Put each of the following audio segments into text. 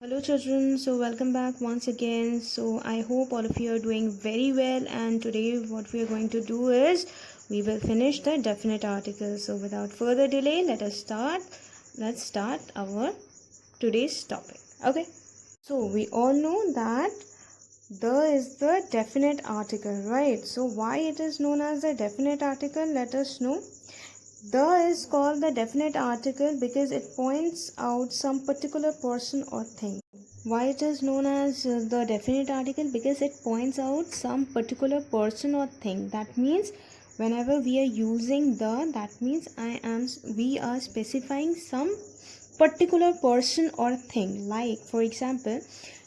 Hello children, so welcome back once again. So I hope all of you are doing very well, and today what we are going to do is we will finish the definite article. So without further delay, let's start our today's topic. Okay, so we all know that the is the definite article, right? So why it is known as the definite article, let us know. The is called the definite article because it points out some particular person or thing. Why it is known as the definite article? Because it points out some particular person or thing. That means whenever we are using that means we are specifying some particular person or thing. Like for example,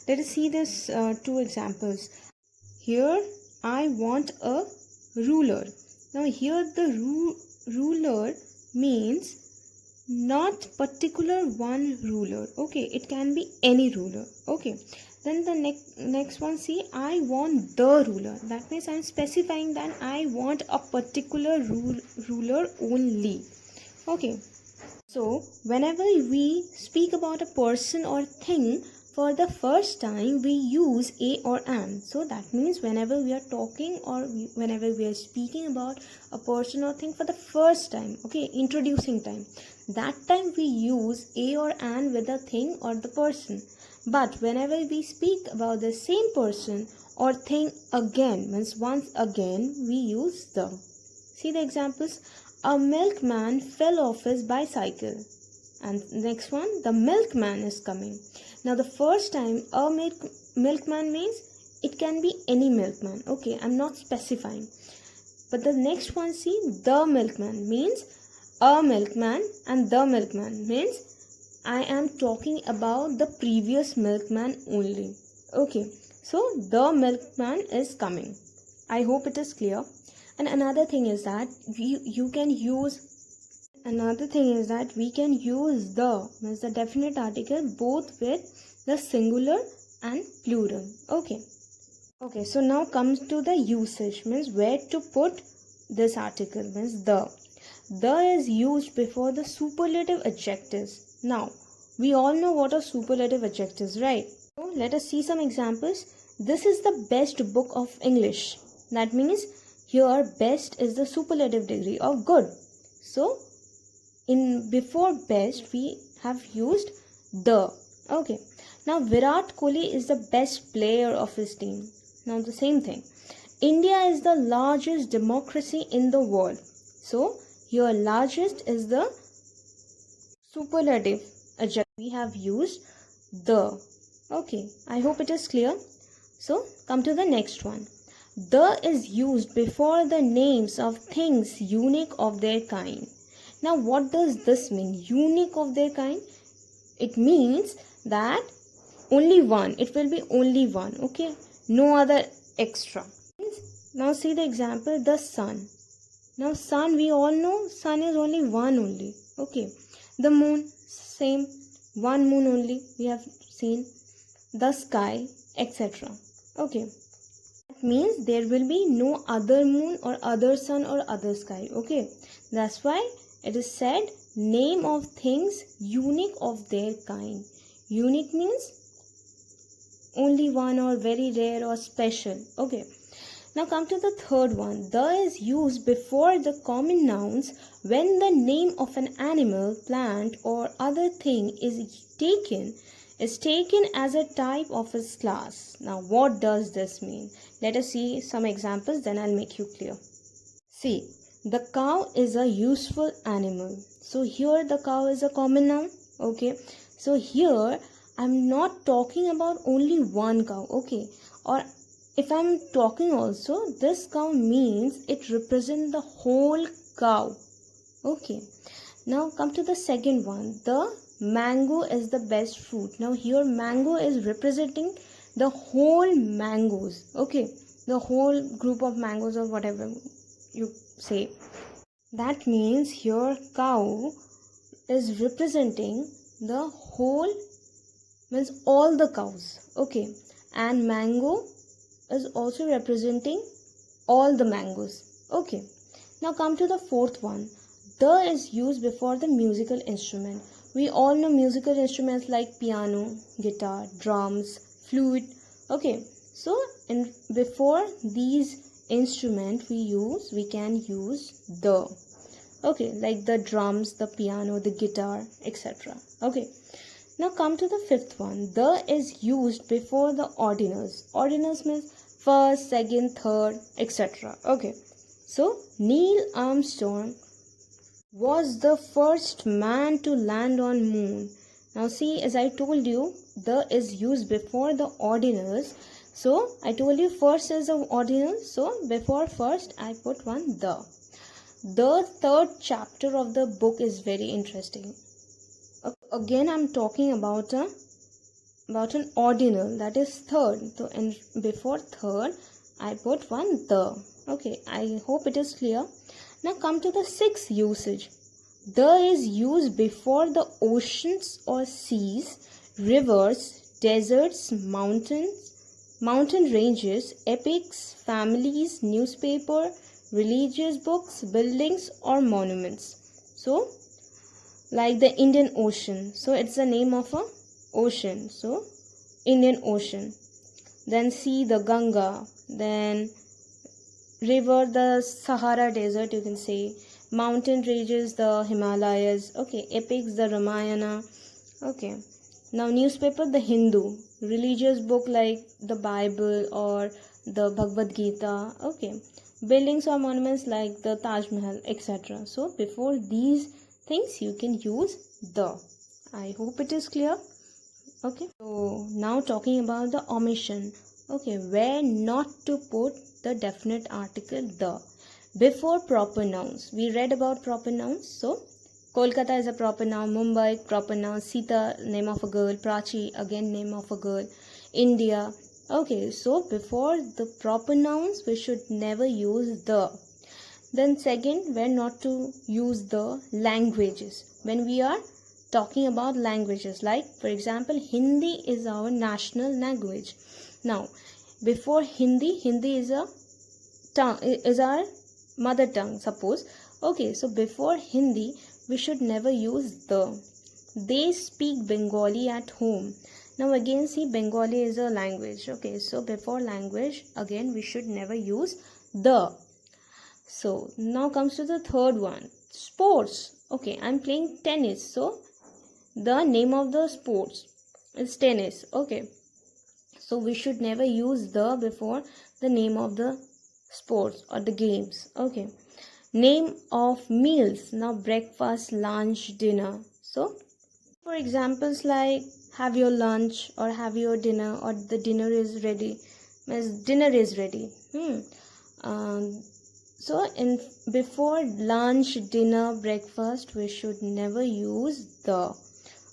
let us see this two examples. Here I want a ruler. Now here the ruler means not particular one ruler. Okay, it can be any ruler. Okay, then the next one, see, I want the ruler. That means I'm specifying that I want a particular ruler only. Okay, so whenever we speak about a person or thing for the first time, we use a or an. So that means whenever we are talking or whenever we are speaking about a person or thing for the first time, okay, introducing time, that time we use a or an with the thing or the person. But whenever we speak about the same person or thing again, means once again, we use the. See the examples. A milkman fell off his bicycle. And next one, the milkman is coming. Now the first time a milkman means it can be any milkman. Okay, I'm not specifying. But the next one, see, the milkman means a milkman, and the milkman means I am talking about the previous milkman only. Okay, so the milkman is coming. I hope it is clear. And another thing is that we can use the means the definite article both with the singular and plural. Okay, so now comes to the usage, means where to put this article. Means the is used before the superlative adjectives. Now we all know what are superlative adjectives, right? So let us see some examples. This is the best book of English. That means here best is the superlative degree of good. So in before best we have used the. Okay, now Virat Kohli is the best player of his team. Now the same thing, India is the largest democracy in the world. So here largest is the superlative adjective. We have used the. Okay, I hope it is clear. So come to the next one. The is used before the names of things unique of their kind. Now what does this mean? Unique of their kind? It means that only one. It will be only one. Okay, no other extra. Now see the example, the sun. Now sun, we all know sun is only one only. Okay, the moon, same, one moon only we have seen. The sky, etc. Okay, that means there will be no other moon or other sun or other sky. Okay, that's why it is said name of things unique of their kind. Unique means only one or very rare or special. Okay, now come to the third one. The is used before the common nouns when the name of an animal, plant or other thing is taken as a type of its class. Now what does this mean? Let us see some examples, then I'll make you clear. See, the cow is a useful animal. So here the cow is a common noun. Okay, so here I'm not talking about only one cow. Okay, or if I'm talking also, this cow means it represents the whole cow. Okay, now come to the second one. The mango is the best fruit. Now here mango is representing the whole mangoes. Okay, the whole group of mangoes or whatever you say. That means here cow is representing the whole, means all the cows. Okay, and mango is also representing all the mangoes. Okay, now come to the fourth one. The is used before the musical instrument. We all know musical instruments like piano, guitar, drums, flute. Okay, so before these instruments we can use the. Okay, like the drums, the piano, the guitar, etc. Okay, now come to the fifth one. The is used before the ordinals. Ordinals means first, second, third, etc. Okay, so Neil Armstrong was the first man to land on moon. Now see, as I told you, the is used before the ordinals. So I told you first is the ordinal. So before first I put one the. The third chapter of the book is very interesting. Again I'm talking about an ordinal, that is third. So and before third I put one the. Okay, I hope it is clear. Now come to the sixth usage. The is used before the oceans or seas, rivers, deserts, mountain ranges, epics, families, newspaper, religious books, buildings or monuments. So like the Indian Ocean. So it's the name of a ocean. So Indian Ocean. Then sea, the Ganga. Then river, the Sahara Desert, you can say. Mountain ranges, the Himalayas. Okay, epics, the Ramayana. Okay, now newspaper, the Hindu. Religious book like the Bible or the Bhagavad Gita. Okay, buildings or monuments like the Taj Mahal, etc. So before these things you can use the. I hope it is clear. Okay, so now talking about the omission. Okay, where not to put the definite article the before proper nouns. We read about proper nouns. So Kolkata is a proper noun, Mumbai proper noun, Sita name of a girl, Prachi again name of a girl, India. Okay, so before the proper nouns we should never use the. Then second, where not to use the languages. When we are talking about languages, like for example Hindi is our national language. Now before Hindi is a tongue, is our mother tongue, suppose. Okay, so before Hindi we should never use the. They speak Bengali at home. Now again see, Bengali is a language. Okay, so before language again we should never use the. So now comes to the third one, sports. Okay, I'm playing tennis, so the name of the sports is tennis. Okay, so we should never use the before the name of the sports or the games. Okay, name of meals. Now breakfast, lunch, dinner. So for examples like have your lunch or have your dinner or the dinner is ready, means dinner is ready. So in before lunch, dinner, breakfast we should never use the.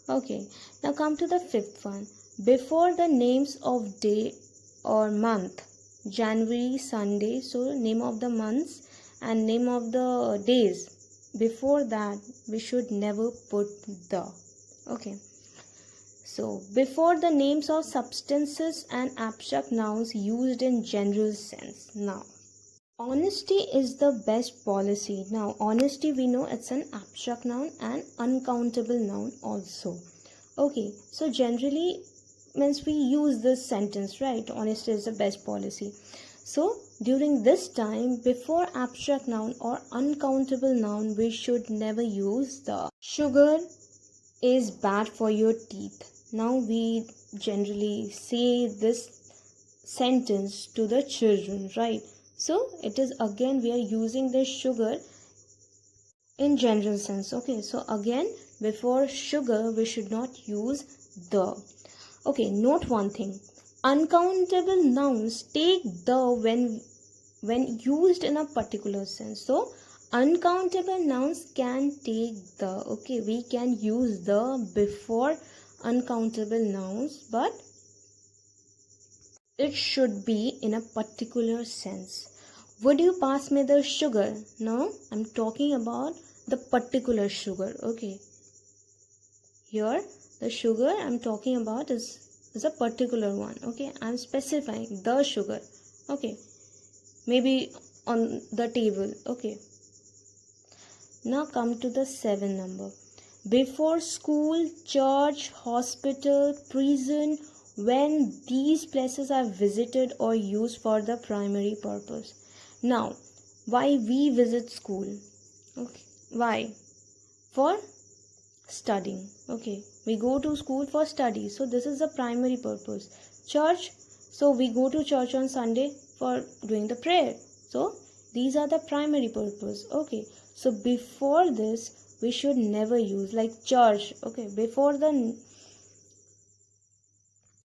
Okay, now come to the fifth one. Before the names of day or month, January, Sunday, so name of the months and name of the days, before that we should never put the. Okay, so before the names of substances and abstract nouns used in general sense. Now honesty is the best policy. Now honesty, we know it's an abstract noun and uncountable noun also. Okay, so generally means we use this sentence, right? Honesty is the best policy. So during this time, before abstract noun or uncountable noun, we should never use the. Sugar is bad for your teeth. Now we generally say this sentence to the children, right? So it is again we are using the sugar in general sense. Okay, so again before sugar we should not use the. Okay, note one thing. Uncountable nouns take the when used in a particular sense. So uncountable nouns can take the. Okay, we can use the before uncountable nouns, but it should be in a particular sense. Would you pass me the sugar? No, I'm talking about the particular sugar. Okay, here the sugar I'm talking about is a particular one. Okay, I'm specifying the sugar. Okay, maybe on the table. Okay, now come to the 7th number. before school, church, hospital, prison, when these places are visited or used for the primary purpose. Now, why we visit school? Okay, why? For studying. Okay, we go to school for study, so this is the primary purpose. Church, so we go to church on Sunday for doing the prayer. So these are the primary purpose. Okay, so before this we should never use like church. Okay, before the,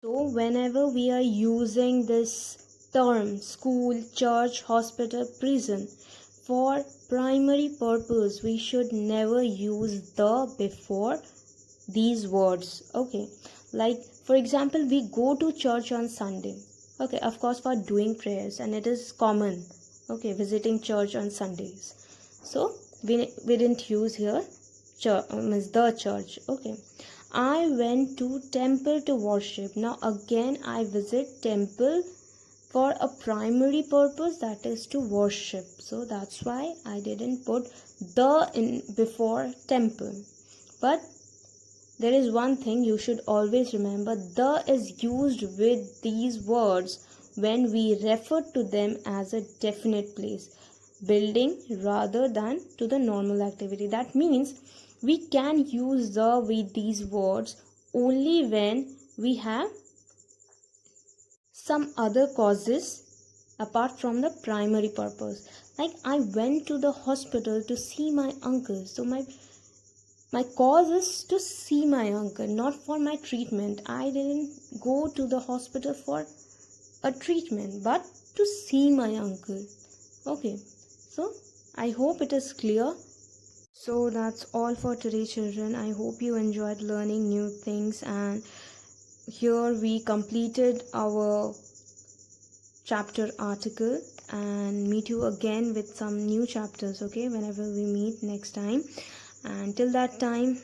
so whenever we are using this term school, church, hospital, prison for primary purpose, we should never use the before these words. Okay, like for example, we go to church on Sunday. Okay, of course, for doing prayers, and it is common. Okay, visiting church on Sundays. So we didn't use here church, means the church. Okay, I went to temple to worship. Now again I visit temple for a primary purpose, that is to worship. So that's why I didn't put the in before temple. But there is one thing you should always remember: the is used with these words when we refer to them as a definite place, building, rather than to the normal activity. That means we can use the with these words only when we have some other causes apart from the primary purpose. Like I went to the hospital to see my uncle, so my cause is to see my uncle, not for my treatment. I didn't go to the hospital for a treatment, but to see my uncle. Okay, so I hope it is clear. So that's all for today, children. I hope you enjoyed learning new things, and here we completed our chapter article, and meet you again with some new chapters, okay, whenever we meet next time. And till that time,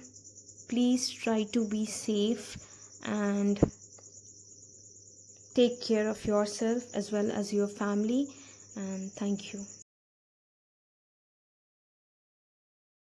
please try to be safe and take care of yourself as well as your family. And thank you.